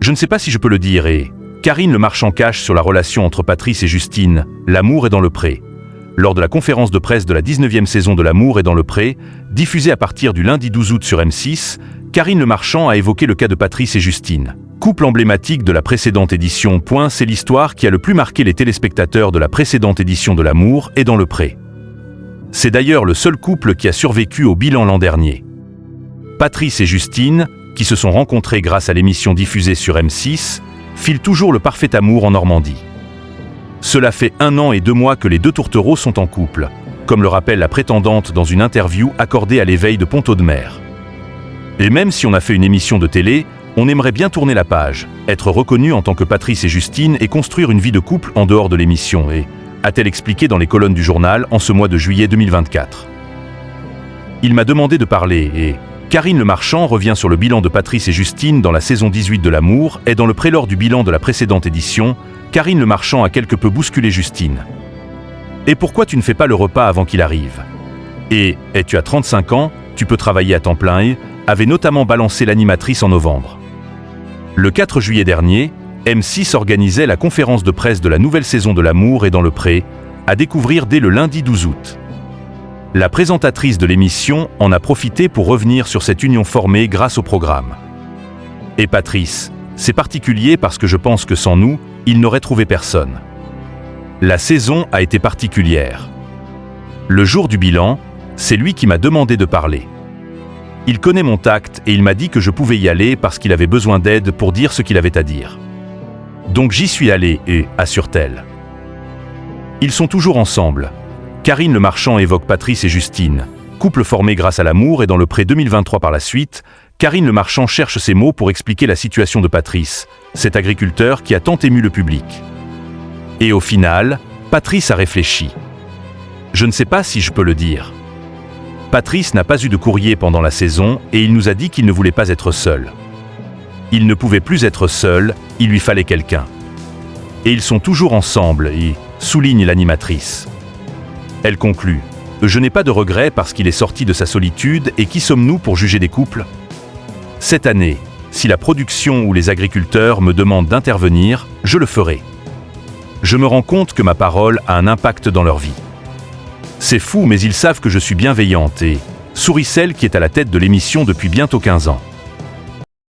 Je ne sais pas si je peux le dire et... Karine Le Marchand cache sur la relation entre Patrice et Justine, L'amour est dans le pré. Lors de la conférence de presse de la 19e saison de L'amour est dans le pré, diffusée à partir du lundi 12 août sur M6, Karine Le Marchand a évoqué le cas de Patrice et Justine. Couple emblématique de la précédente édition. C'est l'histoire qui a le plus marqué les téléspectateurs de la précédente édition de L'amour est dans le pré. C'est d'ailleurs le seul couple qui a survécu au bilan l'an dernier. Patrice et Justine, qui se sont rencontrés grâce à l'émission diffusée sur M6, filent toujours le parfait amour en Normandie. Cela fait 1 an et 2 mois que les deux tourtereaux sont en couple, comme le rappelle la prétendante dans une interview accordée à l'éveil de Pont-Audemer. Et même si on a fait une émission de télé, on aimerait bien tourner la page, être reconnu en tant que Patrice et Justine et construire une vie de couple en dehors de l'émission, a-t-elle expliqué dans les colonnes du journal en ce mois de juillet 2024. Il m'a demandé de parler et... Karine Le Marchand revient sur le bilan de Patrice et Justine dans la saison 18 de L'amour et dans le pré lors du bilan de la précédente édition, Karine Le Marchand a quelque peu bousculé Justine. Et pourquoi tu ne fais pas le repas avant qu'il arrive? Et tu as 35 ans, tu peux travailler à temps plein et avait notamment balancé l'animatrice en novembre. Le 4 juillet dernier, M6 organisait la conférence de presse de la nouvelle saison de L'amour et dans le pré, à découvrir dès le lundi 12 août. La présentatrice de l'émission en a profité pour revenir sur cette union formée grâce au programme. Et Patrice, c'est particulier parce que je pense que sans nous, il n'aurait trouvé personne. La saison a été particulière. Le jour du bilan, c'est lui qui m'a demandé de parler. Il connaît mon tact et il m'a dit que je pouvais y aller parce qu'il avait besoin d'aide pour dire ce qu'il avait à dire. Donc j'y suis allé assure-t-elle. Ils sont toujours ensemble. Karine Le Marchand évoque Patrice et Justine, couple formé grâce à L'amour et dans le pré 2023 par la suite. Karine Le Marchand cherche ses mots pour expliquer la situation de Patrice, cet agriculteur qui a tant ému le public. Et au final, Patrice a réfléchi. Je ne sais pas si je peux le dire. Patrice n'a pas eu de courrier pendant la saison et il nous a dit qu'il ne voulait pas être seul. Il ne pouvait plus être seul, il lui fallait quelqu'un. Et ils sont toujours ensemble, souligne l'animatrice. Elle conclut « Je n'ai pas de regrets parce qu'il est sorti de sa solitude et qui sommes-nous pour juger des couples ?» Cette année, si la production ou les agriculteurs me demandent d'intervenir, je le ferai. Je me rends compte que ma parole a un impact dans leur vie. C'est fou mais ils savent que je suis bienveillante et sourit celle qui est à la tête de l'émission depuis bientôt 15 ans.